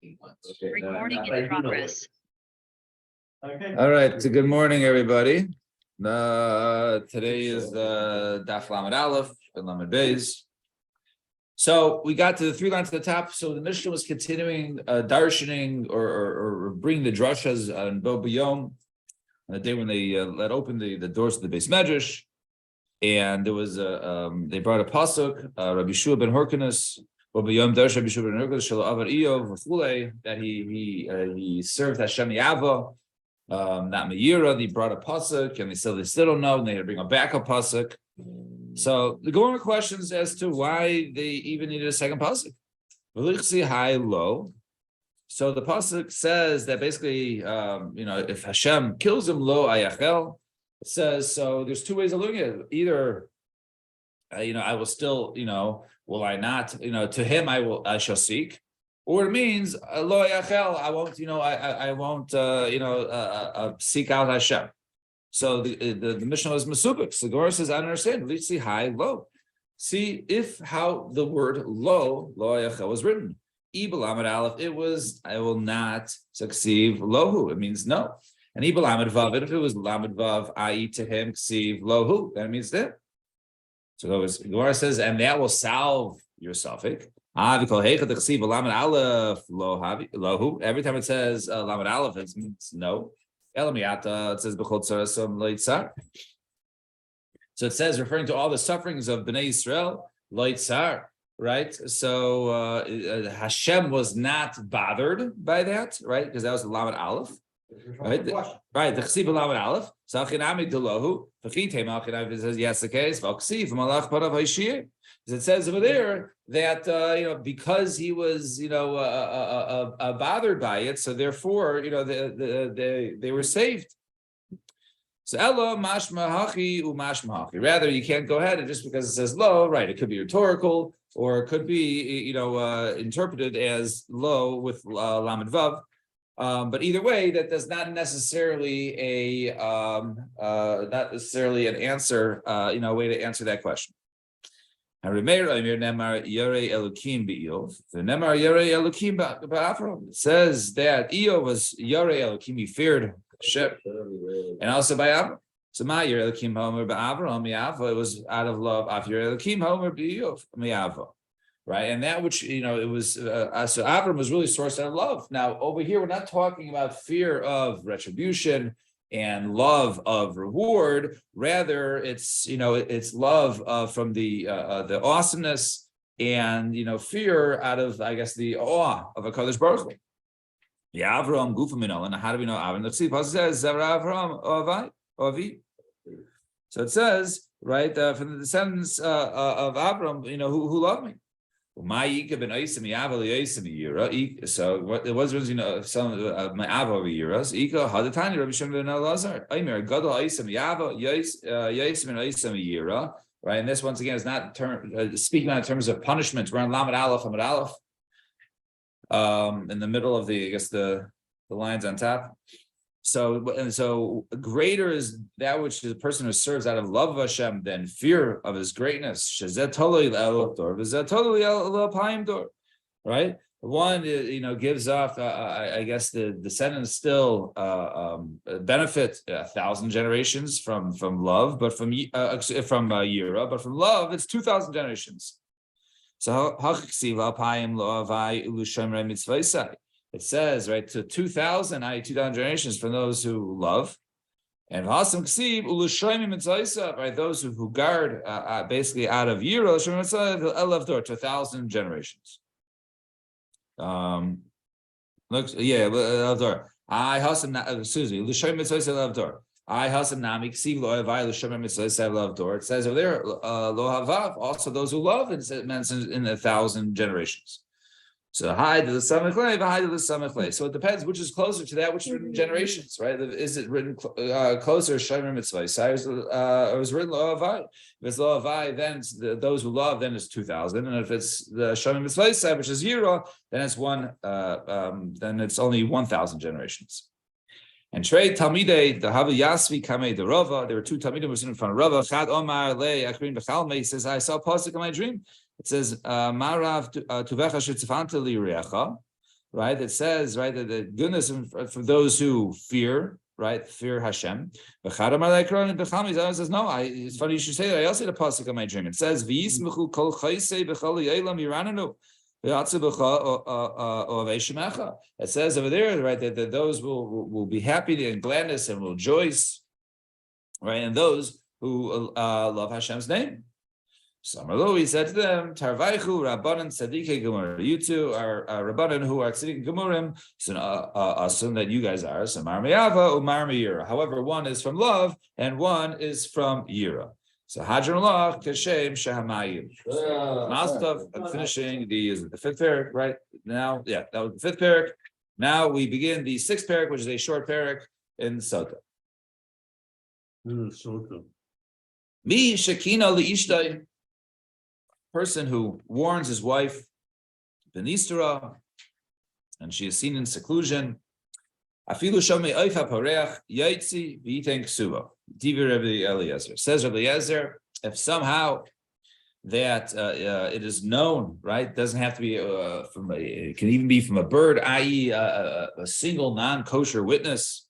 Okay, Recording in progress. Okay. All right. So good morning, everybody. Today is the Daf Lamed Aleph and Lamed Beis. So we got to the 3 lines at the top. So the Mishnah was continuing darshaning or bringing the drashas on Bo B'Yom, on the day when they let open the doors of the Beis Medrash, and there was they brought a pasuk, Rabbi Shua ben Horkanus. That he served Hashem Yava, not Meira. They brought a pasuk, and they still don't know, and they had to bring a backup pasuk. So the Gemara questions as to why they even needed a second pasuk. High low. So the pasuk says that basically, if Hashem kills him, lo ayachel. It says so. There's 2 ways of looking at it. Either, I will still, will I not? To him I shall seek, or it means lo yachel. I won't. I won't. Seek out Hashem. So the Mishnah was mesubik. So the Gemara says, I don't understand. Let's see high low. See if how the word lo yachel was written. Ibal Amid Aleph. It was I will not succeed lohu. It means no. And Ibal Amid Vav. If it was Lamed Vav, i.e. to him ksiv lohu, that means that. So the Gemara says, and that will solve your suffix. Every time it says Lamed Aleph, it means no. It says so it says referring to all the sufferings of Bnei Yisrael, Loitzar, right? So Hashem was not bothered by that, right? Because that was the Lamed Aleph. Right, the Chesiv Lamed Aleph. Sachinami Delohu. It says yes, the case. Vaksiv Malach Parav Haishir. It says over there that because he was bothered by it, so therefore they were saved. So Ella Mashma Hachi Umashma Hachi. Rather, you can't go ahead and just because it says lo, right? It could be rhetorical, or it could be interpreted as lo with Lamed Vav. But either way, that does not necessarily an answer, way to answer that question. It says that Eov was Yarei Elokim, he feared Hashem, and also by Avram. So my Yarei Elokim Homer ba'Avram mi'ava, it was out of love. Af Yarei Elokim Homer b'Eov mi'ava. Right, and that which it was so Avram was really sourced out of love. Now over here, we're not talking about fear of retribution and love of reward. Rather, it's it's love from the awesomeness and fear out of the awe of a Kadosh Baruch Hu. Yeah, Avram Gufamino, and how do we know Avram? Let's see. It says Avram Ovi. So it says right from the descendants of Avram, who love me. So what it was some of my Ava over years. Ika Hadatani Rabbi Shimon ben Elazar. Aimer Gadol Aisam Yava Yaisim and Aisam Yira. Right, and this once again is not speaking in terms of punishment. We're on Lamed Aleph, Amud Aleph, in the middle of the lines on top. So greater is that which the person who serves out of love of Hashem than fear of His greatness. Right? One, gives off. The descendants still benefit 1,000 generations from love, but from Yira, but from love it's 2,000 generations. So it says, right, to 2,000, 2,000 generations from those who love. And right, those who guard basically out of Yira, to 1,000 generations. It says over there, also those who love, and it mentions in 1,000 generations. So high to the samachlei, high to the samachlei. So it depends which is closer to that, which generations, right? Is it written closer shomer mitzvah? Or is written lo avai? If it's lo avai, then it's those who love, then it's 2,000. And if it's the shomer mitzvah, which is yira, then it's then it's only 1,000 generations. And trade Talmidei, the Havi Yasvi Kamei the Rava. There were 2 Talmidim who sitting in front of Rava. Chad Omar Le Akrin Bechalme. He says, I saw a pasuk in my dream. It says, Marav Tuvecha Shetzifanta Lirecha. right? It says, right, that the goodness for those who fear, right, fear Hashem. Says, no, it's funny you should say that. I also had a pasuk in my dream. It says, "V'yismechu kol chaysei b'chol yelam yiranenu." It says over there, right, that those will be happy and gladness and will rejoice, right, and those who love Hashem's name. Samarlo, he said to them, Tarvaichu Rabbanan Tzadikei Gemur. You two are Rabbanan who are Tzadikei Gemurim, so assume that you guys are. So Mar Me'ava Umar Me'yira. However, one is from love and one is from Yira. So Hadron Allah Kashem Shahamayim. Mastav, I'm finishing the fifth parak right now. Yeah, that was the fifth parak. Now we begin the sixth parak, which is a short parak in Sota. Mi Shekina Li'ishtai. Person who warns his wife, Benistera, and she is seen in seclusion. Afilu Shomei Oifa Pareach Yaitzi V'Yiten Ksuva. Divi Rabbi Eliezer. Says Rabbi Eliezer, if somehow that it is known, right? Doesn't have to be it can even be from a bird, i.e., a single non-kosher witness.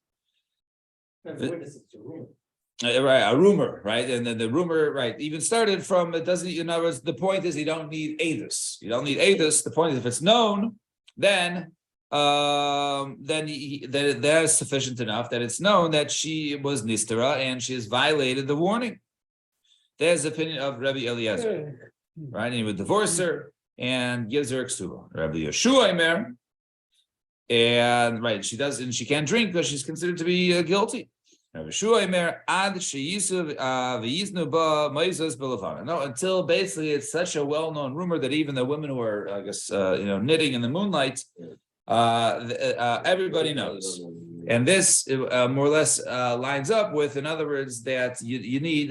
Right, a rumor, right, and then the rumor, right, even started from it doesn't. In other words, the point is you don't need edus. You don't need edus. The point is if it's known, then that is sufficient enough that it's known that she was nistera and she has violated the warning. There's the opinion of Rabbi Eliezer, right? And he would divorce her and gives her a ksuba. Rabbi Yeshua Imer, and right, she does, and she can't drink because she's considered to be guilty. No, until basically it's such a well-known rumor that even the women who are, I guess, knitting in the moonlight, everybody knows. And this more or less lines up with, in other words, that you need,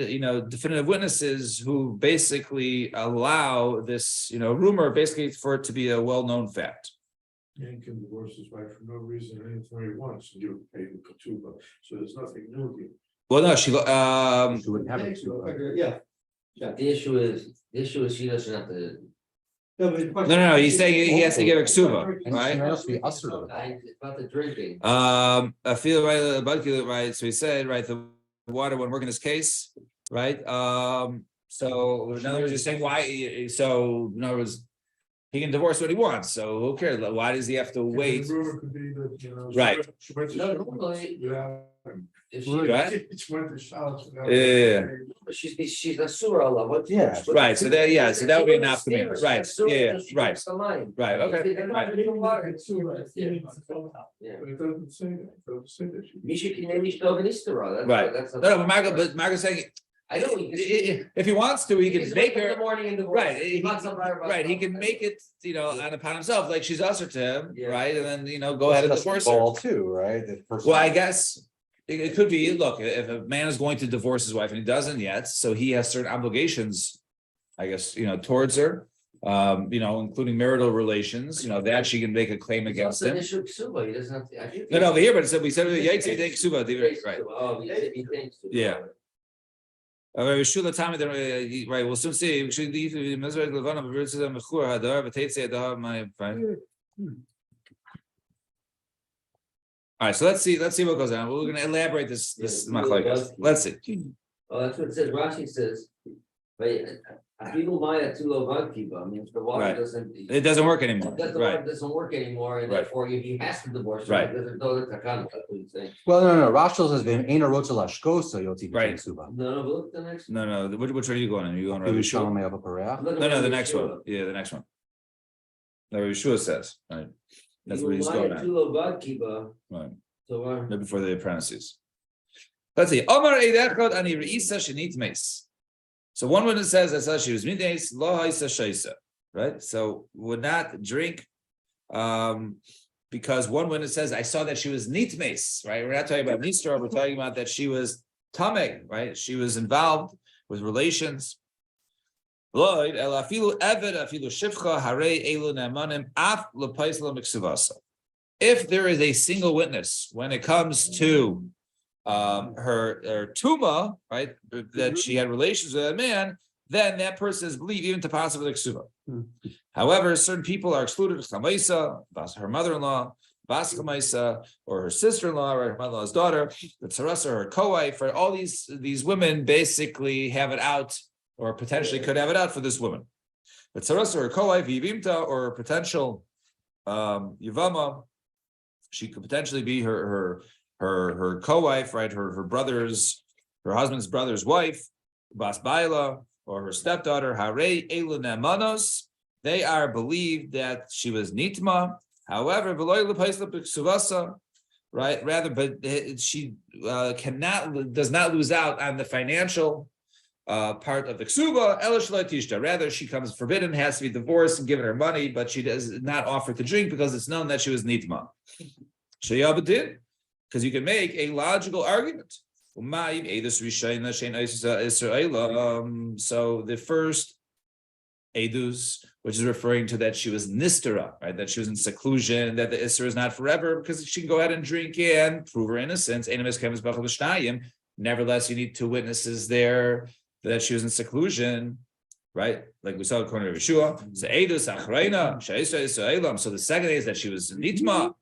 definitive witnesses who basically allow this, rumor basically for it to be a well-known fact. Man can divorce his wife for no reason anytime he wants and give it paid in ketubah. So there's nothing new here. Well, no, she wouldn't have it. Yeah. The issue is she doesn't have to. No. He's saying he has to give a ksuba, right? It's about the drinking. I feel right. So he said, right, the water wouldn't work in this case, right? So in other words, you're saying why? So in other words, he can divorce what he wants. So who cares? Why does he have to wait? The rumor could be that, Right. She went to Charlotte without Yeah. She's a surah Allah. What? Yeah. Right. So that would be an afternoon. Right. Yeah. Right. Right. Okay. Right. But it doesn't say that. It doesn't say that. Right. No, but Margaret's saying, I know if he wants to, he can make her. In the morning in the Right, he can make it, upon himself, like she's usher to him, right? And then, go ahead and divorce her. Too, right? Well, I guess it could be, look, if a man is going to divorce his wife and he doesn't yet, so he has certain obligations, I guess, towards her, including marital relations, that she can make a claim against him. He doesn't have to. No, over here, but we said, right? Oh, he thinks. Yeah. Right, we'll soon see. All right, so let's see what goes on. We're going to elaborate this machlokes. Let's see. Oh, that's what it says. Rashi says, even Maya Tulo. I mean, if the water doesn't. It doesn't work anymore. The water doesn't work anymore, and therefore he has to divorce. Right. There's no takana. That's what he's saying. Well, no. Rachel says ain't a rotza lashkosa yoti. Right. No, but look at the next. No. Which one are you going on? Are you going Rabbi Yeshua? No, the next one. Yeah, the next one. No, Yeshua says. Right. That's what he's going on. Right. So right before the apprentices. Let's see. Omar Eidechad ani reisa shenit meis. So one witness says, I saw she was middays, lo haisa shaisa, right? So would not drink, because one witness says, I saw that she was nitmes, right? We're not talking about nistra, we're talking about that she was tameh, right? She was involved with relations. If there is a single witness when it comes to her tuma, right, that she had relations with a man, then that person is believed even to pass over the ksuba. However, certain people are excluded, her mother-in-law, Bas Chamaisa, or her sister-in-law, or her mother-in-law's daughter, the Tzarasa, or her co-wife, for all these women basically have it out, or potentially could have it out for this woman. The Tzarasa, or her co-wife, Yivimta, or potential Yivama, she could potentially be her co-wife, right? Her husband's brother's wife, Bas Baila, or her stepdaughter, Hare Elu Nemanos. They are believed that she was Nitma. However, right? Rather, but she does not lose out on the financial part of the ksuba. Tishta. Rather, she comes forbidden, has to be divorced and given her money, but she does not offer to drink because it's known that she was nitma. Sheyabadin, because you can make a logical argument. So the first edus, which is referring to that she was nistera, right? That she was in seclusion, that the isra is not forever, because she can go ahead and drink and prove her innocence. Nevertheless, you need two witnesses there that she was in seclusion, right? Like we saw according to Yeshua. So edus achreina she'isa Israelam. So the second is that she was nitma,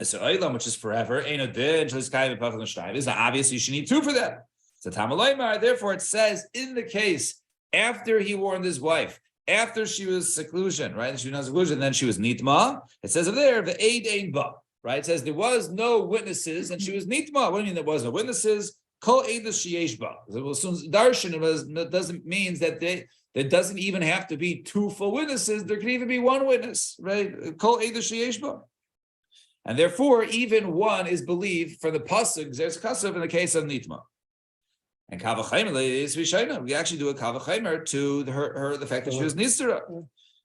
Israelam, which is forever. Is obviously you should need two for that. So Tamalaymar. Therefore, it says in the case after he warned his wife, after she was seclusion, right? She was not seclusion, then she was nitma. It says over there, the aid ain't ba, right? It says there was no witnesses and she was nitma. What do you mean there was no witnesses? Kol eidus sheyesh ba. Darshan doesn't mean that there doesn't even have to be two full witnesses. There can even be one witness, right? Kol eidus sheyesh ba. And therefore, even one is believed for the pasuk. There's kasav in the case of nitma. And kavachaymer is v'shayna. We actually do a kavachaymer to her the fact that she was nisra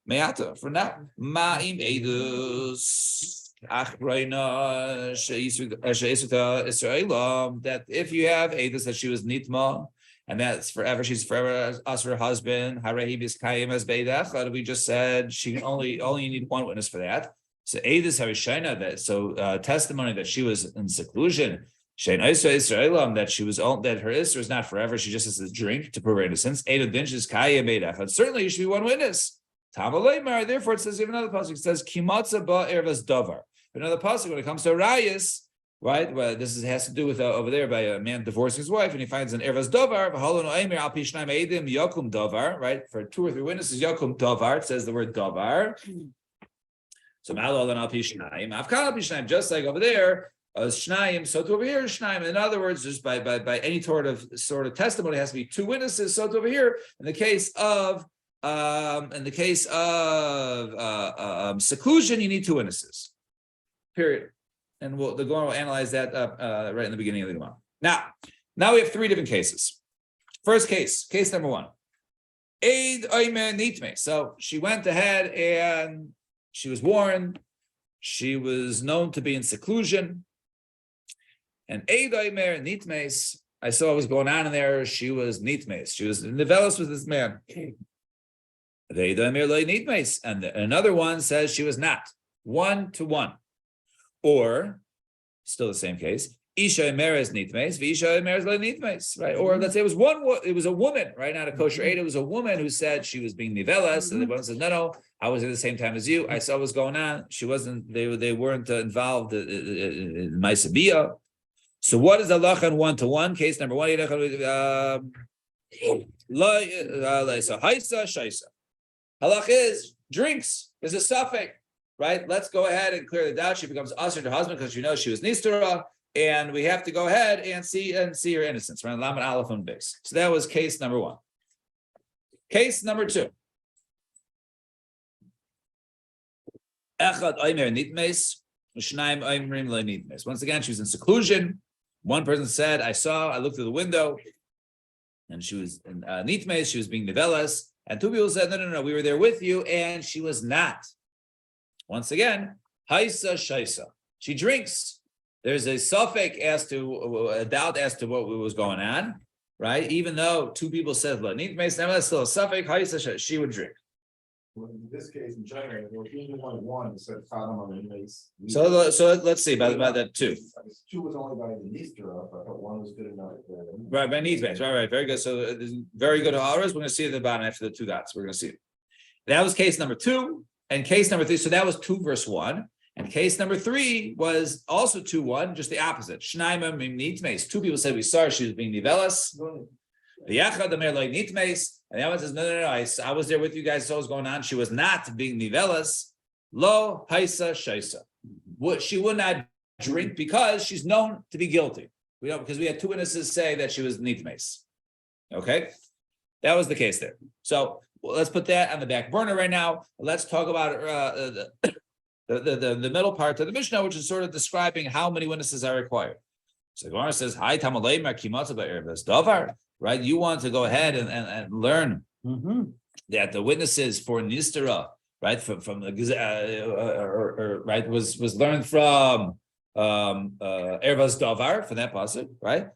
me'ata for now. Ma'im edus achrayna she'isuta Israelam, that if you have edus that she was nitma and that's forever, she's forever as her husband. Harehi biskayim as beidach. We just said she can only need one witness for that. So edus harishayna, that testimony that she was in seclusion. That she was that her isra is not forever. She just has to drink to prove her innocence. Certainly, you should be one witness. Therefore, it says even another pasuk. It says kimatza ba ervas davar. Another pasuk when it comes to rayas, right? Well, this has to do with over there by a man divorcing his wife, and he finds an ervas davar. Right? For 2 or 3 witnesses, yakum davar. It says the word davar. So malol and al pishnayim, avkal pishnayim. Just like over there. Shnayim, so to over here, Shnayim. In other words, just by any sort of testimony, it has to be 2 witnesses. So to over here, in the case of seclusion, you need 2 witnesses. Period. And the Gemara will analyze that right in the beginning of the Gemara. Now we have 3 different cases. First case number 1. Eid Omer Nitme. So she went ahead and she was warned. She was known to be in seclusion. And Eid Omer Nitmes, I saw what was going on in there. She was Nitmes. She was nivelis with this man. Eid Omer Lo Nitmes. And another one says she was not. 1-to-1. Or, still the same case, Isha Emeres Nitmes, Visha Emeres Lo Nitmes, right? Or let's say it was a woman, right? Not a kosher Eid. It was a woman who said she was being nivelis. And the one says, no, I was at the same time as you. I saw what was going on. She wasn't, they weren't involved in my sabiyah. So what is halacha in 1-to-1? Case number 1. So haisa shaisa. Halacha is drinks. There's a suffix, right? Let's go ahead and clear the doubt. She becomes usher to her husband because she knows she was nistera, and we have to go ahead and see her innocence. Right? Laman aleph on base. So that was case number 1. Case number 2. Echad oimer nitmes, shnaim oimrim lo nitmes. Once again, she was in seclusion. One person said, I looked through the window, and she was in nitmes, she was being nivelis. And 2 people said, no, we were there with you, and she was not. Once again, haisa shaisa. She drinks. There's a suffix a doubt as to what was going on, right? Even though 2 people said, nevertheless, still a suffix, haisa shaisa. She would drink. In this case, in January, there was only one that said Chadam on the inmates. So let's see about that too. Two was only by the Easter, I thought one was good enough. Right, by needs based, right, very good. So there's very good hours. We're gonna see at the bottom after the two dots. We're gonna see it. That was case number 2, and case number 3. So that was 2 verse 1, and case number 3 was also 2-1, just the opposite. Shnaima nitmes. 2 people said we saw her, she was being nivelas. The Yachad Amer like nitmes, and the other one says no. I was there with you guys. So what was going on? She was not being nivelas. Lo haisa shaisa. She would not drink because she's known to be guilty. We don't, because we had 2 witnesses say that she was nitmes. Okay, that was the case there. So let's put that on the back burner right now. Let's talk about the middle part of the Mishnah, which is sort of describing how many witnesses are required. So Gemara says, "Hi tamalei markimata ba'erbes davar." Right, you want to go ahead and learn that the witnesses for Nistera, right, from the right was learned from Ervas Davar from that pasuk, right?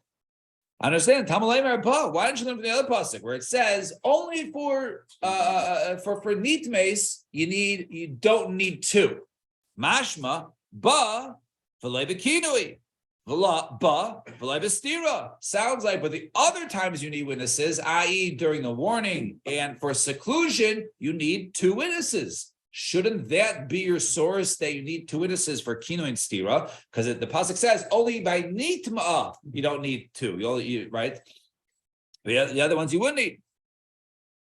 Understand? Tamalei marpa. Why don't you learn from the other pasuk where it says only for nitmes you don't need 2. Mashma ba v'lei b'kinui. Sounds like, but the other times you need witnesses, i.e., during the warning and for seclusion, you need 2 witnesses. Shouldn't that be your source that you need 2 witnesses for kinu and stira? Because the pasuk says only by nitma you don't need 2. Right? The other ones you wouldn't need.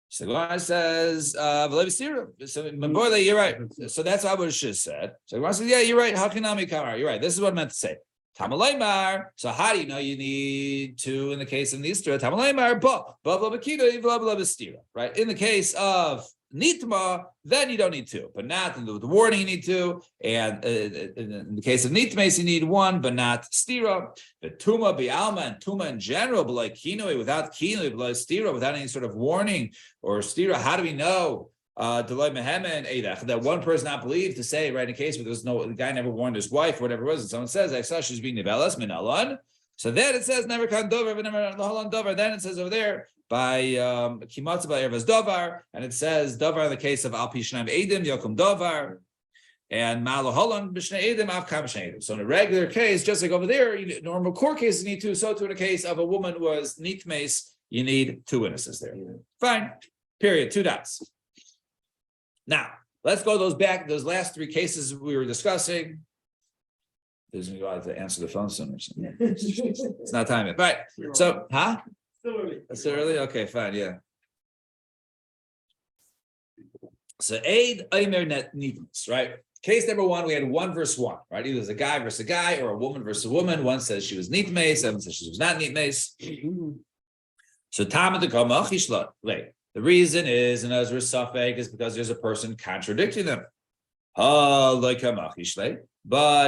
So Gemara says, so you're right. So that's what Abushis said. So Gemara says, yeah, you're right. How can I come? You're right. This is what I meant to say. Tamalaymar. So how do you know you need 2 in the case of Nistra? Tamalaymar, blah blah blah stira. Right. In the case of Nitma, then you don't need 2, but not in the warning you need 2, and in the case of Nitmes you need 1, but not stira. The Tuma bi'alma and Tuma in general, but like kinui without kinui, but like stira without any sort of warning or stira. How do we know? That one person not believed to say, right, in a case where the guy never warned his wife, whatever it was, and someone says, I saw she's being nivelas min alon. So then it says never kan dover, never lahalan dover. Then it says over there by kimatz by ervas dovar, and it says dovar in the case of al pishnaim edim yokum dovar, and malaholan b'shnei edim av kam b'shnei edim. So in a regular case, just like over there, normal court cases need 2. So too in a case of a woman who was nitmes, you need 2 witnesses there. Fine. Period. 2 dots. Now, let's go those last 3 cases we were discussing. There's going to go out to answer the phone soon or something. It's not time yet. Right. So, Still early. It's still early? Okay, fine, yeah. So, Eid Eimer Nitmus, right? Case number 1, we had 1 verse 1, right? Either it was a guy versus a guy or a woman versus a woman. One says she was nitmes, one says she was not nitmes. So, Tamad the Kamachishla, wait. The reason is, and as we're suffix, is because there's a person contradicting them. But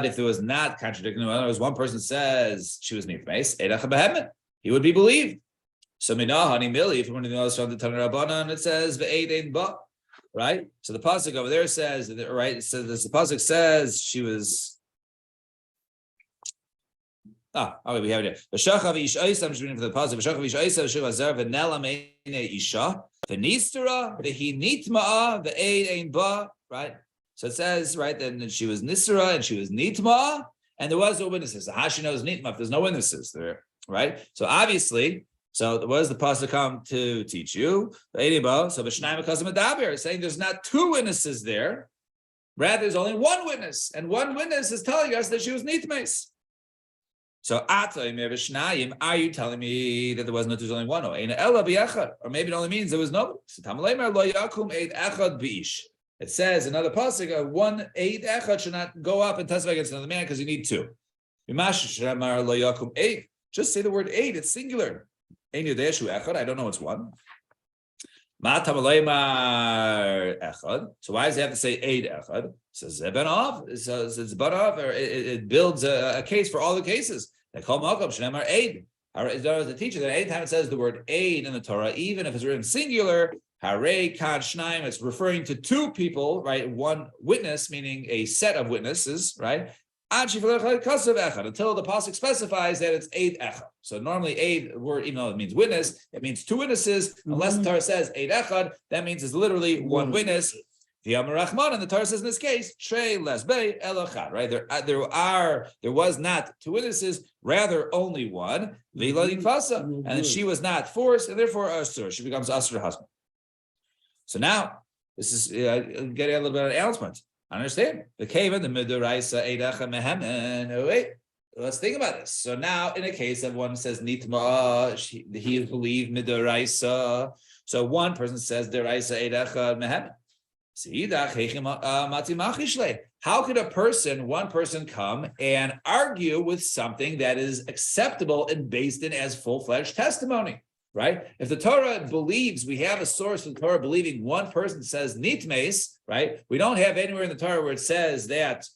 if there was not contradicting them, in other words, one person says she was nitmes, he would be believed. So minahani mili, if you want to know from the Tanur Rabbanan, it says ve'ein ba, right? So the pasuk over there says, right? So the pasuk says she was. Okay, we have it. V'shachav ish oisam. I'm just reading for the pasuk. V'shachav ish oisam shu azar v'nela meine isha v'nistera v'hi nitma'a ve'ein ba, right? So it says, right, then she was nisra and she was nitma'a, and there was no witnesses. How she knows nitma if there's no witnesses there, right? So obviously. So what does the pasuk come to teach you? So b'shnayim hakasim adaber is saying there's not 2 witnesses there, rather there's only 1 witness, and 1 witness is telling us that she was nitmes. So b'shnayim, are you telling me that there's only 1? Or maybe it only means there was no. It says another pasuk, 1 eid echad should not go up and testify against another man because you need 2. Just say the word eid; it's singular. I don't know it's 1. So why does it have to say Eid Echad? It says Zebanov. So it's Banov, or it builds a case for all the cases. They call Malkam Shnemar Eid. The teacher that anytime it says the word Eid in the Torah, even if it's written singular, Hare Kad Shnaim, it's referring to 2 people, right? 1 witness, meaning a set of witnesses, right? Until the pasuk specifies that it's Eid Echad. So normally Eid word, even though it means witness, it means 2 witnesses. Unless the Torah says Eid Echad, that means it's literally 1 witness The Amar Rahman, and the Torah says in this case, Trey lesbe elachad, right? There was not two witnesses, rather only one, V'la Fasa, and she was not forced, and therefore Asur. She becomes Asur husband. So now, this is getting a little bit of announcement. I understand. The Kavan, the Miduraisa Eidacha Mehemen. Wait, let's think about this. So now, in a case of one says Nitma, he is believed Miduraisa. So one person says Deraisa Eidacha Mehemen. How could one person come and argue with something that is acceptable and based in as full-fledged testimony, right? If the Torah believes, we have a source of the Torah believing one person says nitmes, right? We don't have anywhere in the Torah where it says that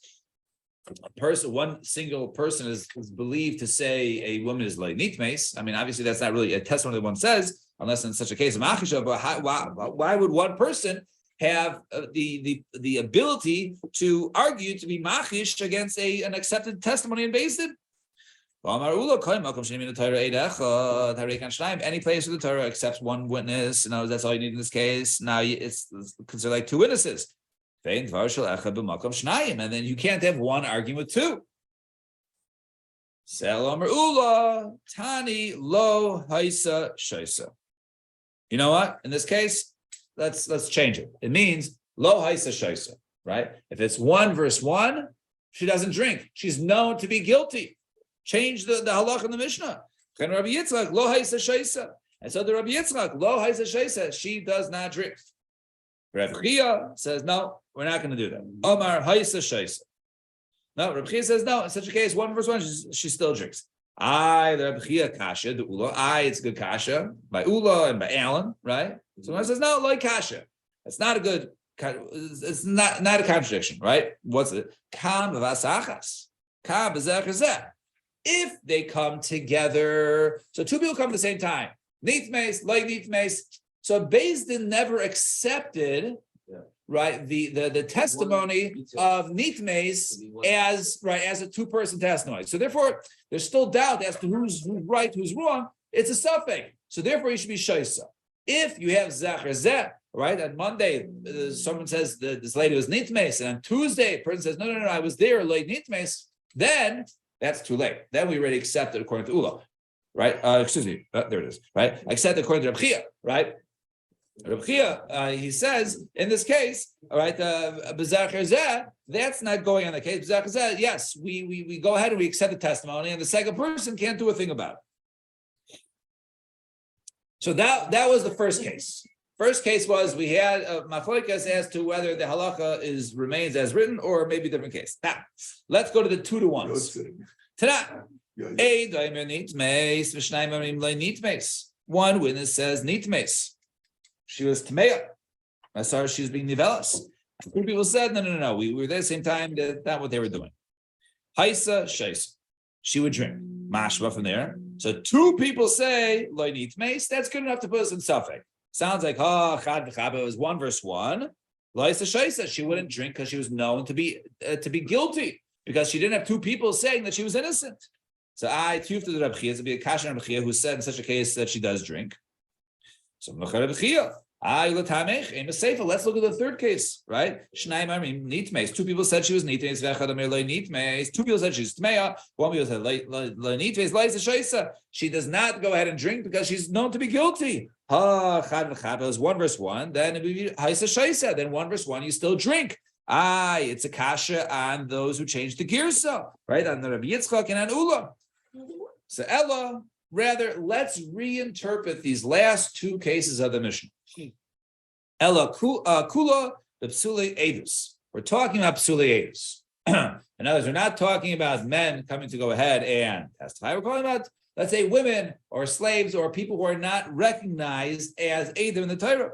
one single person is believed to say a woman is like nitmes. I mean, obviously that's not really a testimony that one says, unless in such a case of machisha, but why would one person have the ability to argue to be machish against an accepted testimony and based it? Any place where the Torah accepts one witness, that's all you need in this case. Now it's considered like two witnesses. And then you can't have one arguing with two. Tani lo haisa shaisa. You know what? In this case, let's change it. It means lo haisa shaisa, right? If it's 1 verse 1, she doesn't drink. She's known to be guilty. Change the halach in the Mishnah. And Rabbi Yitzchak lo haisa shaisa. And so the Rabbi Yitzchak lo haisa shaisa, she does not drink. Rabbi Chia says no, we're not going to do that. Omar haisa shaisa. No, Rabbi Chia says no. In such a case, 1 verse 1, she still drinks. The Rabbi Chia kasha, the Ula. It's good kasha by Ula and by Alan, right? So one says no, like kasha. It's not a good. It's not a contradiction, right? What's it? Kam v'asachas. Kam b'zeh. If they come together, so two people come at the same time. Nitmes, like nitmes. So Beis Din never accepted, right, the testimony of nitmes as a two-person testimony. So therefore, there's still doubt as to who's right, who's wrong. It's a suffix. So therefore, you should be shaisa. If you have zachar zeh, right, on Monday, someone says this lady was nitmes, and on Tuesday, a person says, no, I was there, late nitmes, then that's too late. Then we already accept it according to Ula, right? There it is, right? Accept it according to Reb Chia, right? Reb Chia, he says, in this case, all right, b'zachar zeh, that's not going on the case. B'zachar zeh, yes, we go ahead and we accept the testimony, and the second person can't do a thing about it. So that was the first case. First case was we had machlokas as to whether the halacha remains as written or maybe a different case. Now, let's go to the 2 to 1s. One witness says nitmes. She was tmeya. I saw she was being nivelas. Two people said no. We were there at the same time. That's not what they were doing. Haisa shaisa. She would drink. Mashma from there. So two people say lo nitmes. That's good enough to put us in suffix. Sounds like chad v'chaba. It was 1 verse 1. Laisa shaisa. She wouldn't drink because she was known to be guilty because she didn't have two people saying that she was innocent. So tiyuf to the Reb Chia to be a kasha Reb Chia who said in such a case that she does drink. So Reb Chia. Let's look at the third case, right? Two people said she was nitmes. Two people said she's tmeya. One people said nitmes. She does not go ahead and drink because she's known to be guilty. It was 1 verse 1. Then it would be haisa shaisa. Then 1 verse 1, you still drink. It's a kasha on those who change the girsa, right? On the Rabbi Yitzchak and on Ula. So Ella, rather, let's reinterpret these last two cases of the Mishnah. Ella kula the psuli edus. We're talking about psuli edus. In other words, we're not talking about men coming to go ahead and testify. We're talking about, let's say, women or slaves or people who are not recognized as Eidim in the Torah.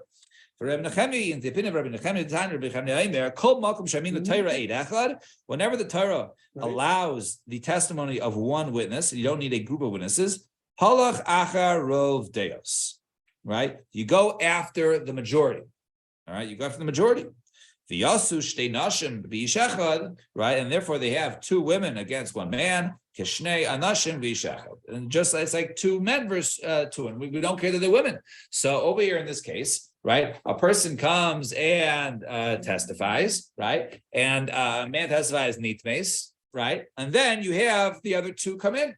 For Rabbi Nechemi, in the opinion of Rabbi Nechemi, the time Rabbi Nechemi, kol makom shamin the Torah eid echad. Whenever the Torah allows the testimony of one witness, you don't need a group of witnesses. Halach achar rov deos. Right? You go after the majority. All right, you go after the majority. V'yasu shtei nashim b'ish echad, right? And therefore they have two women against one man. Kishnei anashim b'ish echad. And just it's like two men versus two, and we don't care that they're women. So over here in this case, right? A person comes and testifies, right? And a man testifies nitmes, right? And then you have the other two come in.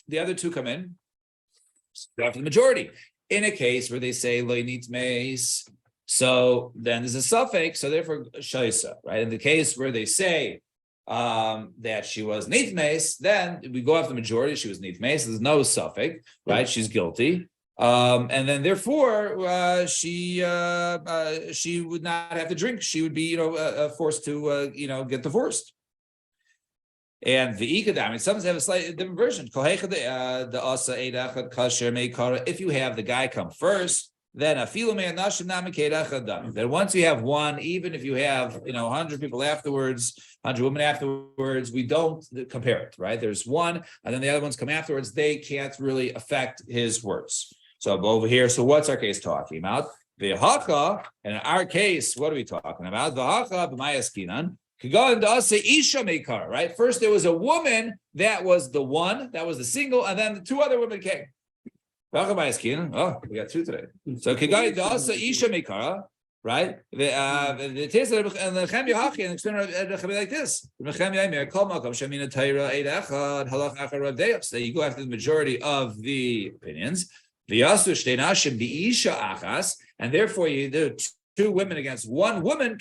The other two come in after the majority. In a case where they say lo nitmes, so then there's a suffix, so therefore shaisa, right? In the case where they say that she was nitmes, then we go after the majority. She was nitmes. There's no suffix, right? She's guilty, and then therefore she would not have to drink. She would be, forced to, get divorced. And the ikadam, some have a slightly different version. If you have the guy come first, then then once you have one, even if you have 100 people afterwards, 100 women afterwards, we don't compare it, right? There's one, and then the other ones come afterwards. They can't really affect his words. So over here, so what's our case talking about? The haka, and in our case, what are we talking about? The haka b'mayaskinan. Right? First, there was a woman that was the one, that was the single, and then the two other women came. Oh, we got two today. So Isha Mekara, right? The like this. So you go after the majority of the opinions. And therefore you do two women against one woman, like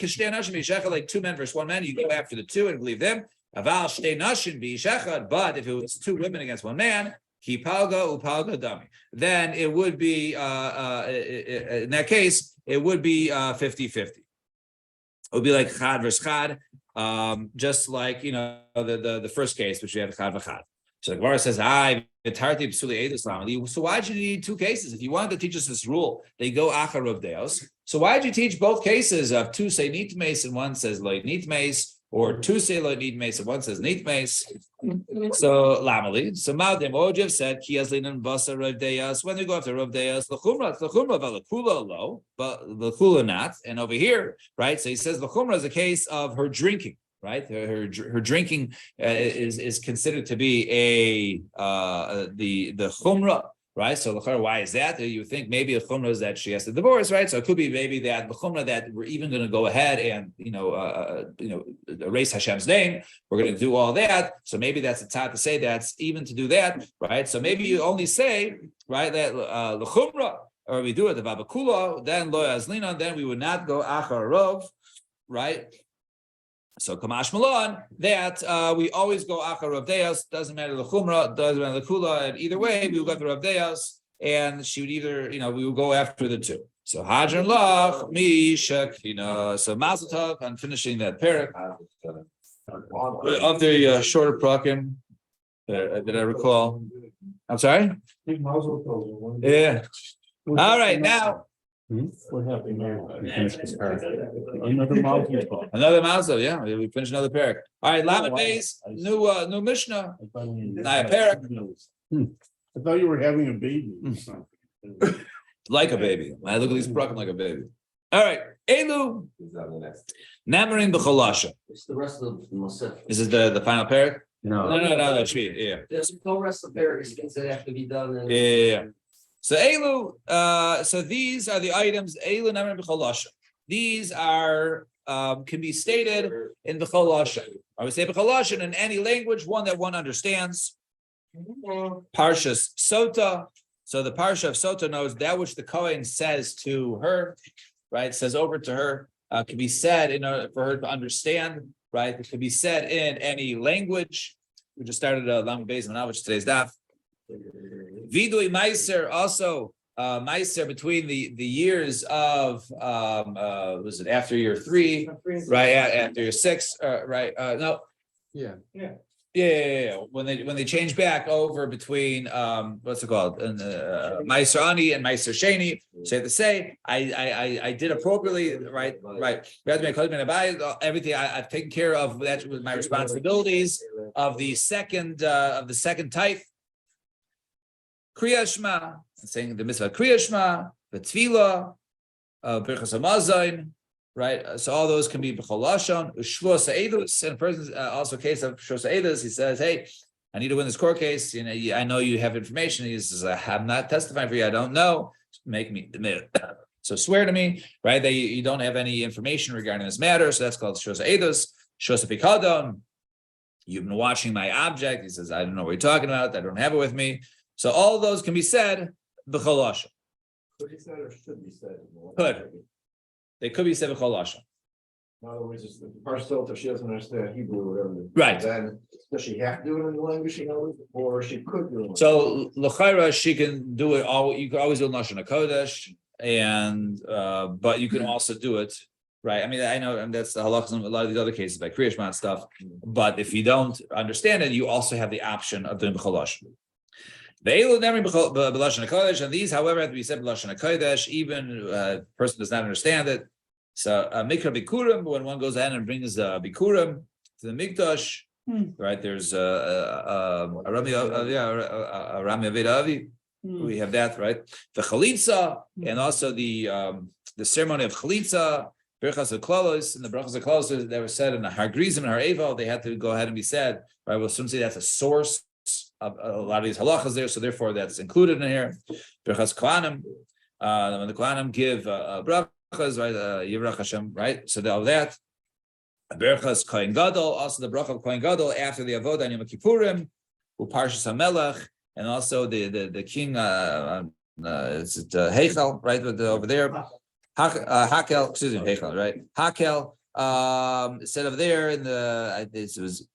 two men versus one man, you go after the two and believe them. But if it was two women against one man, then it would be in that case, it would be 50-50. It would be like chad versus chad, just like the first case, which we had chad v'chad. So the Gemara says, so why did you need two cases? If you wanted to teach us this rule, they go achar Rav Deos. So why did you teach both cases of two say nitmes and one says lo nitmes, or two say lo nitmes and one says nitmes? So lamali. So Maldim Ojev said Kiazlin and Basa Rav Deos. When they go after Rav Deos, the chumra valakula lo, but the kula not. And over here, right? So he says the chumra is a case of her drinking. Right, her drinking is considered to be the chumrah, right? So why is that? You think maybe a chumrah is that she has to divorce, right? So it could be maybe that the chumrah that we're even going to go ahead and erase Hashem's name. We're going to do all that. So maybe that's a tat to say that's even to do that, right? So maybe you only say that the chumrah, or we do it the babakula, then lo yazlina, then we would not go achar rov, right? So Kamash Malon, that we always go achar Rav Deos, doesn't matter the chumrah, doesn't matter the kula, and either way, we will go to Rav Deos, and she would either, we will go after the two. So Hadran Lach, Mishak, so Mazel Tov, on finishing that parak of the shorter prakim that I recall. I'm sorry? Yeah. All right, now. What happened there? We finished this paragraph. Another Mazel, yeah. We finished another parak. All right, Lamed Beis, new Mishnah. Naya parak. I thought you were having a baby or something. Like a baby. I look at these prakim like a baby. All right, Elu. Namarin b'cholasha. It's the rest of the Masech. This is the final parak? No. No, yeah. There's no rest of the things that have to be done. Yeah. So Elu, so these are the items. Elu namarin b'cholasha. These are can be stated in b'cholasha. I would say b'cholasha in any language, one that one understands. Parshas Sota. So the Parsha of Sota knows that which the Kohen says to her, right? Says over to her, can be said in order for her to understand, right? It can be said in any language. We just started Lamed Beis now, which today's daf. Vidui Meiser, also Meiser between the years of was it after year 3, right? After year 6, right? No. Yeah. When they change back over between what's it called? Meiser Ani and Meiser Sheni. So you have to say, I did appropriately, right. Everything I've taken care of, that was my responsibilities of the second type. Kriya Shema, saying the mitzvah Kriya Shema, the Tefillah, Birchas Hamazon, right? So all those can be b'chol lashon, Shvua Sa'edus, and a person's also case of Shvua Sa'edus, he says, hey, I need to win this court case. I know you have information. He says, I'm not testifying for you. I don't know. Make me admit it. So swear to me, right, that you don't have any information regarding this matter. So that's called Shosa Eidos, Shosa Pikadon. You've been watching my object. He says, I don't know what you're talking about. I don't have it with me. So all of those can be said b'chol lashon. Could be said or should be said? Could. They could be said b'chol lashon. In other words, it's the first filter, she doesn't understand Hebrew or whatever. Right. Then, does she have to do it in the language she knows, or she could do it? So l'chayra, she can do it all. You can always do lashon hakodesh, and but you can also do it. Right. I mean, I know, and that's the halachas in a lot of these other cases by Kriya Shema stuff. But if you don't understand it, you also have the option of doing b'chol lashon. And these, however, have to be said b'lashon hakodesh. Even a person does not understand it. So mikra bikurim, when one goes ahead and brings bikurim to the mikdash, right? There's a Rami Aved Avi. We have that, right? The chalitza, and also the ceremony of chalitza. Berachas HaKlalos, and the Berachas HaKlalos that were said in the Har Grizim and Har Eval, they had to go ahead and be said, right? We'll soon say that's a source of a lot of these halachas there, so therefore that's included in here. Berachas Kohanim, when the Kohanim give brachas, right? Yivrach Hashem, right? So all that. Berachas Kohen Gadol, also the bracha of Kohen Gadol after the Avodah and Yom Kippurim, Uparshas HaMelech, and also the king, it's Heichal, right? Over there. Hakel, excuse me, Heichal, right? Hakel said over there in the is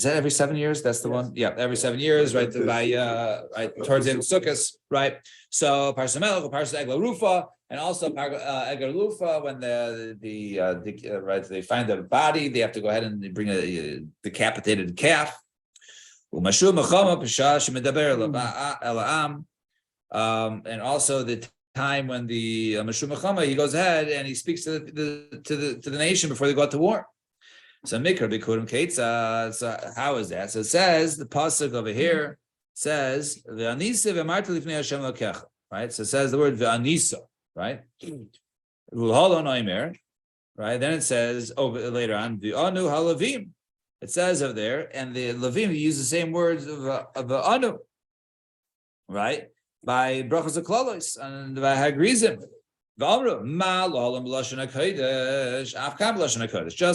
that every 7 years? That's the one. Yeah, every 7 years, right? By right towards the end of Sukkot, right? So Parsha Melech, Parsha Egla Rufa, and also Egla Rufa when the right they find the body, they have to go ahead and bring a decapitated calf. And also the time when the Mashum Mechama, he goes ahead and he speaks to the nation before they go out to war. So Mikra Bikurim Keitza. So how is that? So it says the pasuk over here says V'anisa v'amarta lifnei Hashem lokecha. Right. So it says the word V'anisa. Right. V'halon oimer. Right. Then it says over later on V'anu halavim. It says over there, and the Levim use the same words of V'anu. Right. By brachas haklalos and by hagrizim, just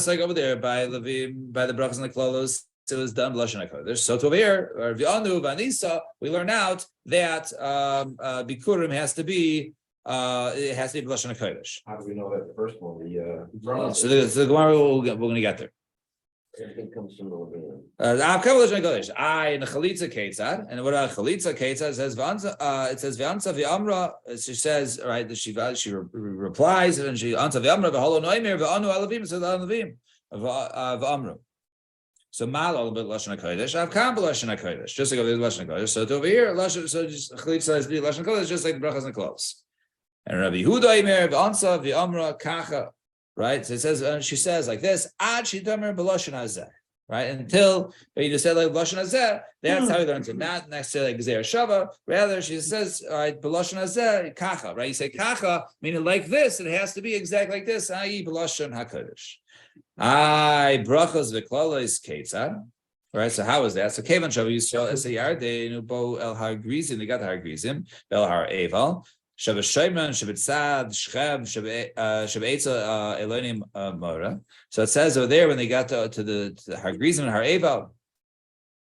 like over there by Levim, by the brachas and haklalos, it was done b'lashon hakodesh. So to over here, or v'anu v'anisa, we learn out that bikurim has to be b'lashon hakodesh. How do we know that the first one? So the Gemara we're going to get there. Everything comes from the Levim. I in the chalitza ketzad, and what about chalitza ketzad? It says v'ansa v'amra. She says right. She replies and she ansa v'amra v'holo noimer v'anu alavim. So the alavim v'amra. So mal all bit lashon hakodesh. Avkam b'lashon hakodesh. Just like over there lashon hakodesh. So over here lashon. So just chalitza is lashon hakodesh, just like the brachas and clothes. And Rabbi Yehuda omer v'ansa v'amra kacha. Right, so it says, she says like this, Ad Shidamer B'Lashon Hazeh, right? Until you just said like B'Lashon Hazeh, that's how we learn to not necessarily like Gzeir Shava. Rather, she says, all right, B'Lashon Hazeh, Kacha, right? You say Kacha, meaning like this, it has to be exactly like this, i.e. B'Lashon HaKodesh. Brachos V'Klalos Ketzad. Right, so how is that? So Kevan Shavu Yisrael Esayar De Nubo El Har Grizim, they got the Har Grizim, El Har Eval. Shabbat Shaiman, Shabbat Sad, Shchem, Shabbat Elonim Mora. So it says over there when they got to the Har Grizim and Har Eval,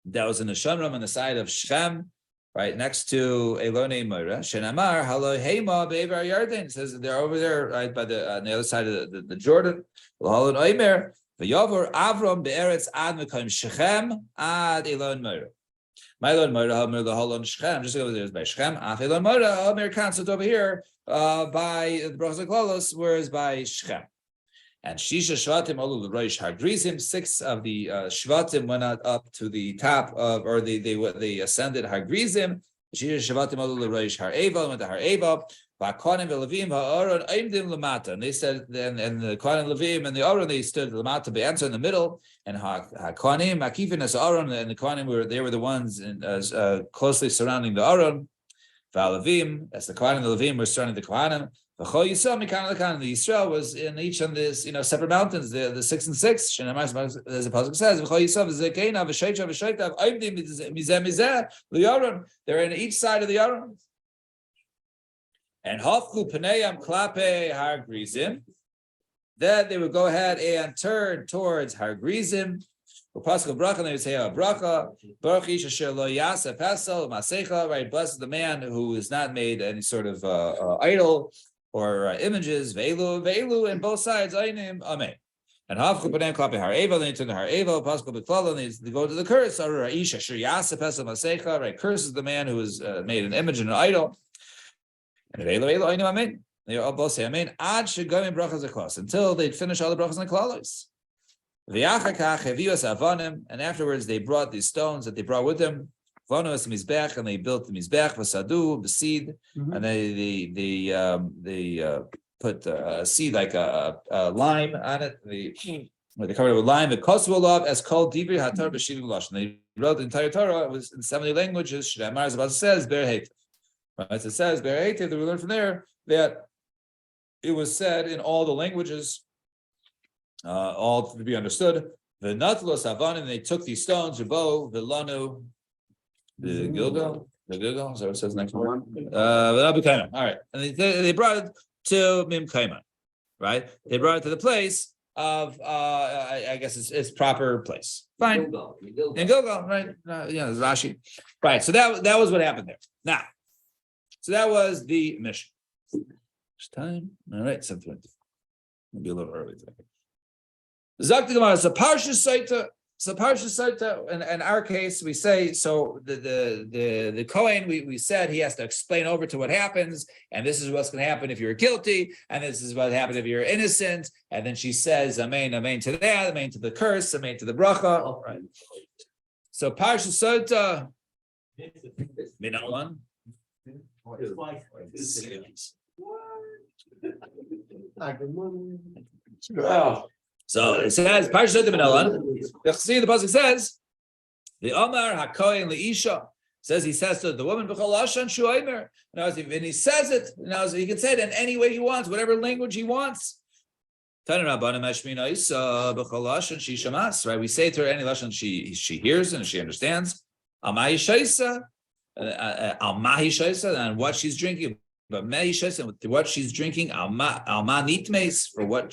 that was in the Shomrim on the side of Shchem, right next to Elonim Mora. Shenamar Halo Hema Be'evar Yarden. It says they're over there, right by on the other side of the Jordan. L'halon Oimer v'Yavor Avram Be'eretz Ad Mekom Shechem Ad Elon Mora. My Lord Moira Homer the Holon Shchem, just over there is by Shchem. Afilon Moira Homer counts it over here by the Brachos HaKlalos, whereas by Shchem. And Shisha Shvatim Olu L'Roish Hagrizim, 6 of the Shvatim went up to the top of, or they ascended Hagrizim. Shisha Shvatim Olu L'Roish Har Eval went to Har Eval. V'Kohanim v'Levim ha'Aron Oimdim Lamata, and they said, and the Kohanim Levim and the Aron they stood Lamata be'ansa in the middle, and Kohanim Akifin as Aron and the Kohanim were the ones closely surrounding the Aron. V'Levim, as the Kohanim the Levim were surrounding the Kohanim. V'Chol Yisrael Mikan L'Kan, the Yisrael was in each of this separate mountains, the 6 and 6. As the pasuk says, V'Chol Yisrael v'Zekeina v'Sheitcha v'Sheitcha Oimdim Mizeh Mizeh l'Aron. They're in each side of the Aron. And Hafku Paneyam Klape Har Grizim. Then they would go ahead and turn towards Har Grizim. Pascal bracha, they would say a bracha. Baruch Ish Asher Lo Yaseh Pesel Masecha. Right, blessed the man who has not made any sort of idol or images. Ve'elu, and both sides. Ainim, amen. And Hafku Paneyam Klape Har Eva. Then they turn to Har Eva. Pascal B'Klala, they go to the curse. Or Ish Asher Yaseh Pesel Masecha. Right, curses the man who has made an image and an idol. And Ve'elu, Ainim, amen. They all both say amen. Ad shegamim brachas aklas, until they finish all the brachas and klalos. V'yachakach hevios avanim, and afterwards they brought these stones that they brought with them. Vanos mizbech, and they built the mizbech v'sadu b'seed, and they put a seed like a lime on it. They covered it with lime. The kosvolov as called dibri hatar b'shivim lashon. They wrote the entire Torah. It was in 70 languages. Shneimar is about says ber heitev. As it says ber heitev, we learn from there that it was said in all the languages, all to be understood. The natlos avanim, they took these stones, Rebo, Vilanu, the Gilgal, is that what it says next one? All right, and they brought it to Mim Kaiman, right? They brought it to the place of, I guess it's proper place. Fine, in Gilgal, right? Yeah, Rashi, right? So that was what happened there. Now, so that was the mission. Time. All right, 7:20. Maybe a little early today. Zakti Gemara, it's a parsha saita. It's a parsha saita. In our case, we say so. The Kohen, we said he has to explain over to what happens, and this is what's going to happen if you're guilty, and this is what happens if you're innocent. And then she says, "Amen, amen to that, amen to the curse, amen to the bracha." All right. So parsha saita. Minalan. So it says, Parshat Minalan. The pasuk says, the Omar HaKohen Leisha says he says to the woman, B'chol Lashon Shu Omer. And he says it. Now he can say it in any way he wants, whatever language he wants. Right? We say to her any lashon she hears and she understands. Almahi Shaisa, and what she's drinking. But and what she's drinking, alma nitmes, for why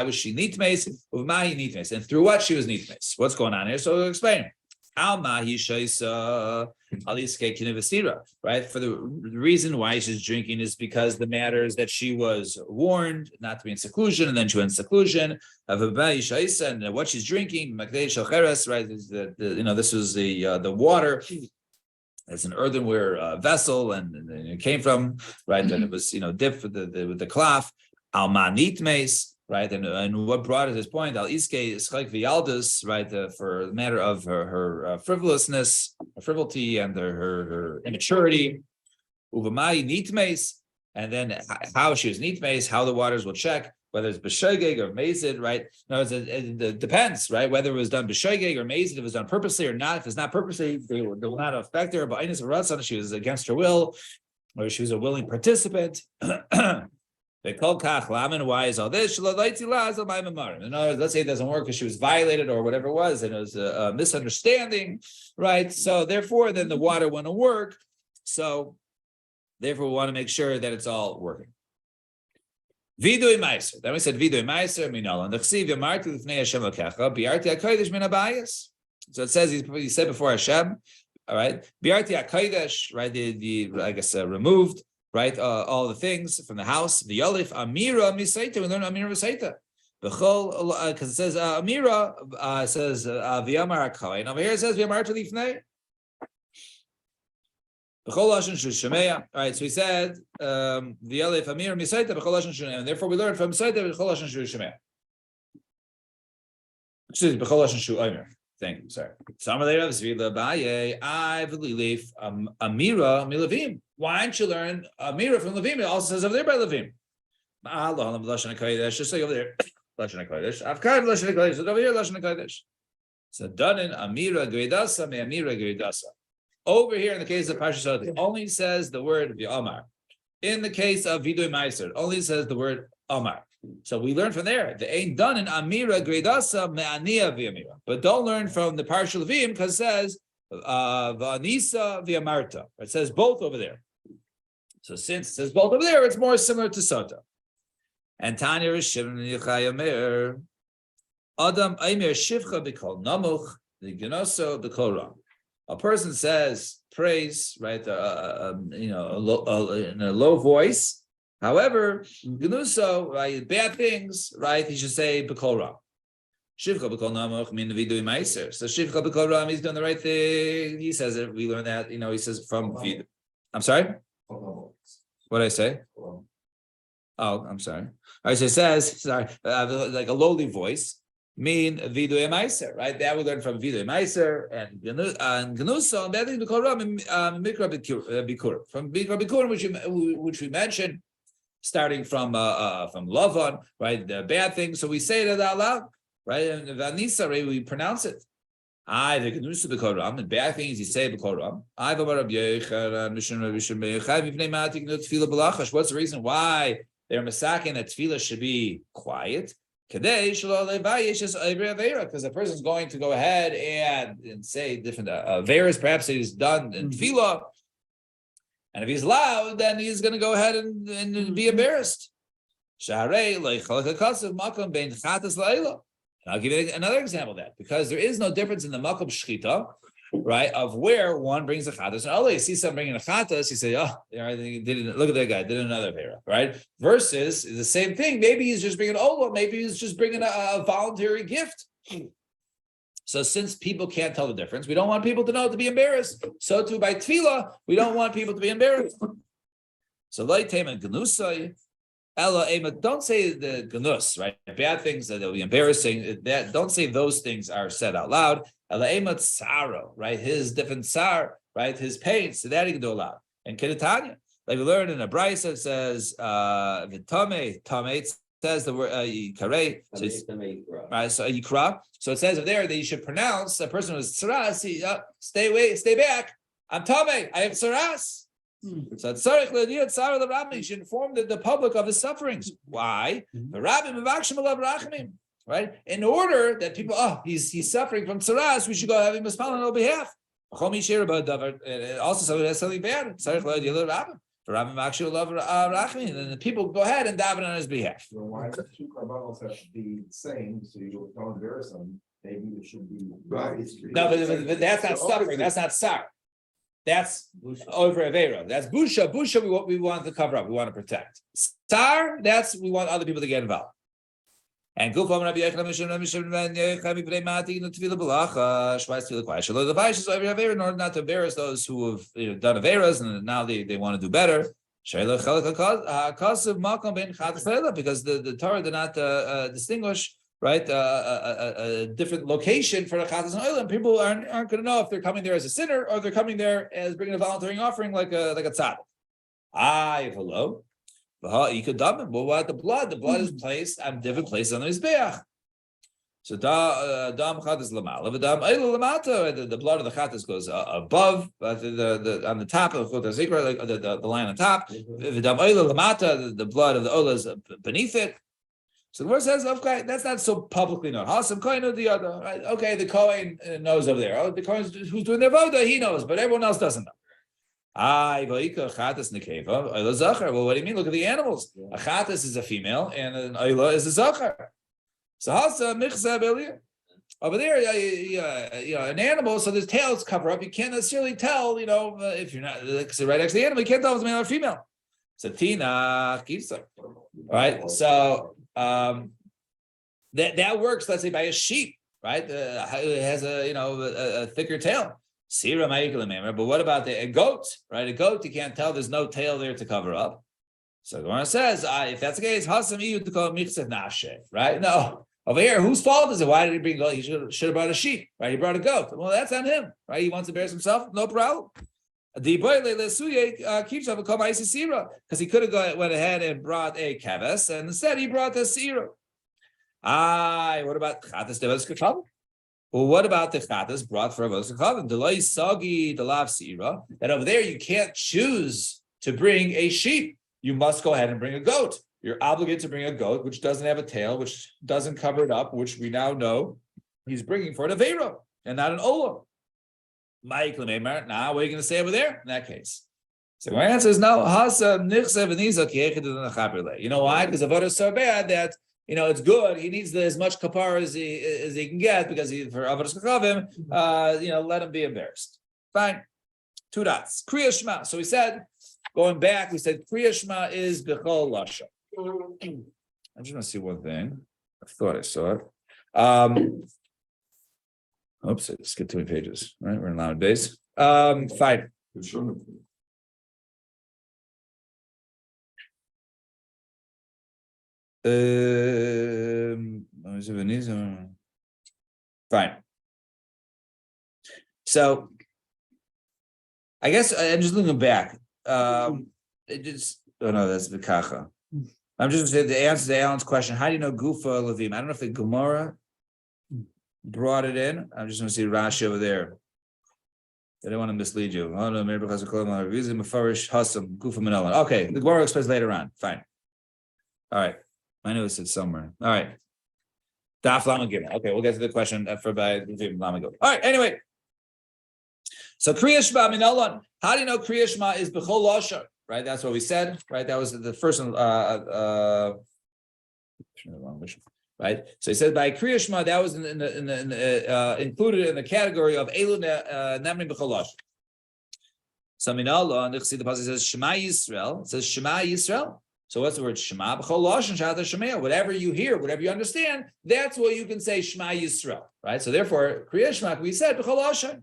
was she nitmes? Umahi nitmes, and through what she was nitmes. What's going on here? So we'll explain. Alma hishaisa aliske kinevasira, right? For the reason why she's drinking is because the matter is that she was warned not to be in seclusion, and then she went in seclusion. And what she's drinking, makdei shalcheres, right? Is that this was the water. It's an earthenware vessel, and it came from, right, and it was dipped with the cloth. Almanit mace, right, and what brought it to this point? Al iske ischak v'yaldus, right, for the matter of her frivolousness, her frivolity, and her immaturity. Uvamai nitmes, and then how she was nitmes, how the waters will check. Whether it's b'shogeg or mazid, right? No, it depends, right? Whether it was done b'shogeg or mazid, if it was done purposely or not. If it's not purposely, they will not affect her. But she was against her will, or she was a willing participant. They call kach lamin. Why is all this? In other words, let's say it doesn't work because she was violated or whatever it was, and it was a misunderstanding, right? So therefore, then the water wouldn't work. So therefore, we want to make sure that it's all working. Vidui meiser. Then we said vidui meiser minol. And the chsiv yamarti l'fnei Hashem l'kecha biarti hakodesh min habayis. So it says he said before Hashem. All right, biarti hakodesh. Right, removed. Right, all the things from the house. The yolif amira misaita. We learn amira misaita. B'chol because it says amira says v'yamar hakohen. Over here it says v'yamarti l'fnei. All right, so he said the Alef Amir Misaita and therefore we learned from Misaita B'chol Shu Shemea. Excuse me, B'chol Shu Omer. Thank you. Sorry. Samar Zvila Baye. I believe Amira Milavim. Why don't you learn Amira from Levim? It also says over there by Levim. Allah Lashon HaKodesh. Just say over there Lashon HaKodesh. Avkad Lashon HaKodesh. Over here Lashon HaKodesh. So Danin Amira Gredasa Me Amira Gredasa. Over here in the case of Parshat it only says the word V'Omar. In the case of Vidui Meiser, it only says the word Omar. So we learn from there. The ain't done in Amira Gredasa Me'ania V'Amira. But don't learn from the Parshat Levim because it says V'Anisa V'Amarta. It says both over there. So since it says both over there, it's more similar to Sota. And Tanya is Shimon Yochai Omer, Adam Aimer Shivcha B'Kol Namuch, the Genoso B'Kol Ram. A person says praise, right? In a low voice. However, Genuso, right? Bad things, right? He should say B'Kol Ram. Shivcha B'Kol Namuch mean the Vidui Meiser. So Shivcha B'Kol Ram, he's doing the right thing. He says it. We learn that. He says from. I'm sorry. What did I say? Oh, I'm sorry. All right, so it says, like a lowly voice, mean Vidui Meiser, right? That we learn from Vidui Meiser and Genuso, and that is B'Kol Ram Mikra Bikur. From Mikra Bikur, which we mentioned, starting from Lavan, right? The bad things. So we say that out loud, right? And Vanisa, we pronounce it. The Genuso B'Kol Ram, and bad things you say B'Kol Ram. What's the reason why they're masakin that tefillah should be quiet? Because the person's going to go ahead and say different averas, perhaps he's done in tefillah, and if he's loud, then he's going to go ahead and be embarrassed. And I'll give you another example of that, because there is no difference in the makom shchita, right, of where one brings a chatas. And you see someone bringing a chatas, you say, oh, he didn't, look at that guy, did another vera, right? Versus the same thing. Maybe he's just bringing ola, maybe he's just bringing a voluntary gift. So since people can't tell the difference, we don't want people to know to be embarrassed. So too by tefillah, we don't want people to be embarrassed. So loitem and genusai. Ella, don't say the ganus, right? Bad things that will be embarrassing. That don't say those things are said out loud. Ella tsaro, right? His different tsar, right? His pain. So that he can do aloud. And Kedetanya, like we learned in a brisa, it says vitame says the word yikarei. Right, so yikra. So it says over there that you should pronounce a person who's tsaras. Stay away, stay back. I'm tame. I have tsaras. So you should inform the public of his sufferings. Why? Right? In order that people, he's suffering from tsaras, we should go have him on our behalf. Also, somebody has something bad. And then the people go ahead and daven on his behalf. So why the two carbonos have to be the same, so you don't embarrass them? Maybe it should be. Right. No, but that's not suffering. That's not tsar. That's over Avera. That's busha. Busha, we want to cover up. We want to protect. Tsar, that's we want other people to get involved. And not to embarrass those who have done Averas and now they want to do better. Because the Torah did not distinguish, right, a different location for the chatas and oil, and people aren't going to know if they're coming there as a sinner or they're coming there as bringing a volunteering offering like a tzaddik. Hello. You could dump him. But what the blood? The blood is placed on different places on the mizbeach. So dam chatas lamala, the blood of the chatas goes above on the top of the line on top. The blood of the oil is beneath it. So the word says, okay, that's not so publicly known. Hasam Kohen or the other, right? Okay, the Kohen knows over there. The Kohen who's doing their voda, he knows, but everyone else doesn't know. Well, what do you mean? Look at the animals. A chatas is a female, and an oila is a zachar. So hasa michza belia. Over there, an animal, so there's tails cover up. You can't necessarily tell, if you're not right next to the animal, you can't tell if it's male or female. So tina keeps up. Right? So that works, let's say, by a sheep, right? It has a thicker tail. But what about a goat, right? A goat, you can't tell, there's no tail there to cover up. So the one says, if that's the case, right? No. Over here, whose fault is it? Why did he bring goat? He should have brought a sheep, right? He brought a goat. Well, that's on him, right? He wants to embarrass himself, no problem. Keeps up a because he could have went ahead and brought a kaves, and instead he brought the sira. What about chatas devas kachavim? Well, what about the chatas brought for avos kachavim? Delay sagi delav sira. That over there you can't choose to bring a sheep. You must go ahead and bring a goat. You're obligated to bring a goat which doesn't have a tail, which doesn't cover it up, which we now know he's bringing for an avera and not an olam. Now, what are you going to say over there in that case? So my answer is no. You know why? Because the voter is so bad that it's good. He needs as much kapara as he can get because for avodas kachavim, let him be embarrassed. Fine. 2 dots. Kriya Shema. So we said, going back, we said Kriya Shema is b'chol lashon. I just want to see one thing. I thought I saw it. Oops, I skipped 2 pages. Right, we're in nowadays. Fine. Fine. So I guess I'm just looking back. It just that's the kacha. I'm just going to say the answer to Alan's question. How do you know Gufa Levim? I don't know if the Gemara brought it in. I'm just going to see Rashi over there. I don't want to mislead you. Oh no, maybe because of Mefarish Hasam Gufa Manolan. Okay, the Gemara explains later on. Fine. All right. I know it said somewhere. All right. Daf Lama Gimel. Okay, we'll get to the question for by Lama Gimel. All right. Anyway, so Kriya Shema Minolan. How do you know Kriya Shema is b'chol lashon? Right. That's what we said. Right. That was the first one. Right. So he said by Kriya Shema that was included in the category of Elu Nemrim b'chol lashon. So Minolan, the pasuk says Shema Yisrael. It says Shema Yisrael. So what's the word Shema? Whatever you hear, whatever you understand, that's what you can say Shema Yisrael, right? So therefore, Kriya Shema, we said B'chol Lashon.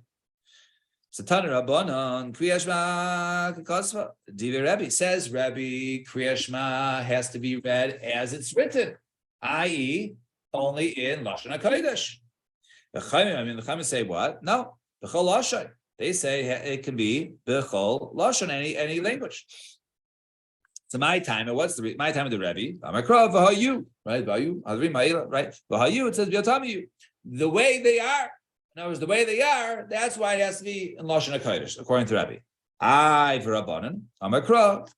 So Tana Rabbanon, Kriya Shema K'kasva. Divi Rebbe says Rebbe Kriya Shema has to be read as it's written, i.e., only in Lashon HaKodesh. The Chachamim say what? No, B'chol Lashon. They say it can be B'chol Lashon, any language. So my time, what's my time of the Rebbe? Amakra v'hayu, right? V'hayu, Adri Ma'ila, right? V'hayu, it says v'yotamiyu. The way they are, in other words, the way they are, that's why it has to be in Lashon HaKodesh, according to Rebbe. I v'Rabbanan, Amakra.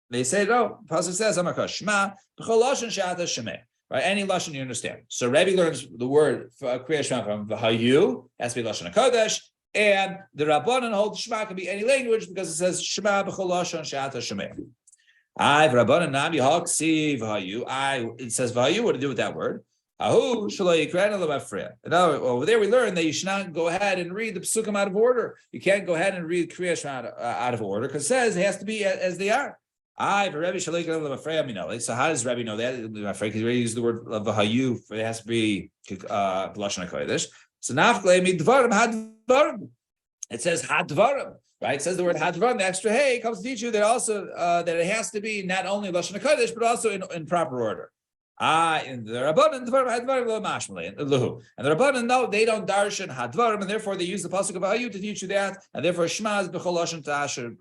They say no. The pasuk says Amakra Shema b'chol Lashon she'ata shemeh. Right? Any Lashon you understand. So Rebbe learns the word Kriya Shema from v'hayu, has to be Lashon HaKodesh, and the Rabbanan holds Shema can be any language because it says Shema b'chol Lashon she'ata shemeh. It says vayu. What to do with that word? Over there we learn that you should not go ahead and read the psukim out of order. You can't go ahead and read Kriya Shema out of order because it says it has to be as they are. So how does Rebbe know that? Because Rebbe used the word vahayu. It has to be Lashon HaKodesh. So it says hadvarim. Right, it says the word hadvarim. The extra hey comes to teach you that also that it has to be not only Lashon HaKodesh but also in proper order. In the Rabbanan, hadvarim lo mashmalei luhu, and the Rabbanan no, they don't darshan hadvarim, and therefore they use the pasuk of Hayu to teach you that, and therefore Shema is b'chol Lashon ta'asher.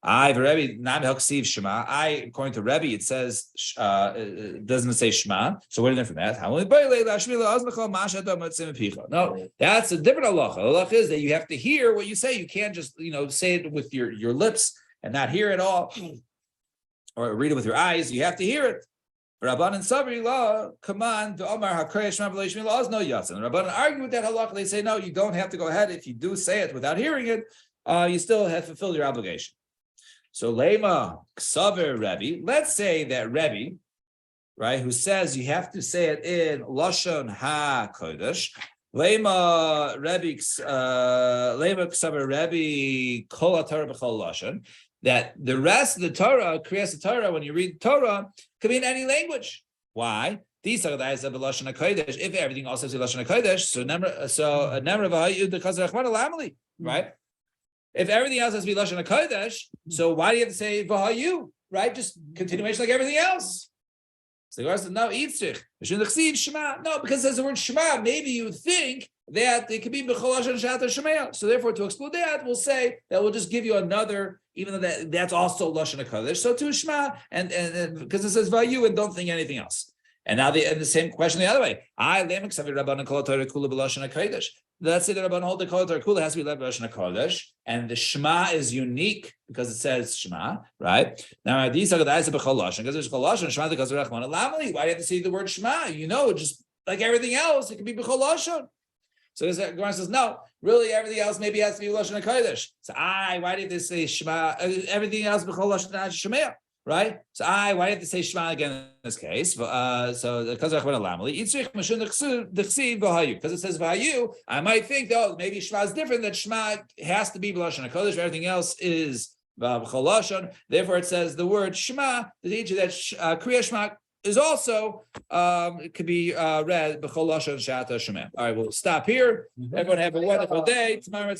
Rebbe not haksiv Shema. According to Rebbe, it says it doesn't say Shema. So what do you learn from that? No, that's a different halacha. The halacha is that you have to hear what you say. You can't just say it with your lips and not hear it all, or read it with your eyes. You have to hear it. Rabbanan Sabri law command to Omar HaKriya Shema v'lo yishmi laws no yatzin. The Rabbanan argue with that halacha. They say no, you don't have to go ahead. If you do say it without hearing it, you still have fulfilled your obligation. So Lema Ksaver Rebbe, let's say that Rebbe, right, who says you have to say it in Lashon HaKodesh, Lema Ksaver Rebbe Kol HaTorah B'chol Lashon, that the rest of the Torah, Kriyas Torah, when you read Torah, could be in any language. Why? These are the eyes of Lashon HaKodesh. If everything also is Lashon HaKodesh, so Nemra V'hayu the Chazar Rachman Alamali, right? If everything else has to be Lashon HaKodesh, so why do you have to say V'hayu? Right? Just continuation like everything else. So the Gemara says, no, Yitzrich. Shema. No, because it says the word Shema, maybe you would think that it could be B'chol Lashon she'ata shemeh. So therefore, to exclude that, we'll say that we'll just give you another, even though that's also Lashon HaKodesh. So to Shema, and because it says V'hayu, and don't think anything else. And now the same question the other way. Let's say that Rabban hold the Kol Torah Kula has to be led by Lashon HaKodesh, and the Shema is unique because it says Shema, right? Now these are the eyes of B'chol Lashon because there's B'chol Lashon Shema because of Rachman Alamali. Why do you have to say the word Shema? Just like everything else, it can be B'chol Lashon. So this Gemara says, no, really everything else maybe has to be Lashon HaKodesh. So why did they say Shema? Everything else b'chol Lashon HaShemah, right? So why did they say Shema again in this case? So because it says Vahayu, I might think though maybe Shema is different. That Shema has to be Lashon HaKodesh. Everything else is b'chol Lashon. Therefore, it says the word Shema to teach you that Kriya Shema is also it could be read b'chol Lashon Shata Shema. All right, we'll stop here. Everyone have a wonderful day. Tomorrow it's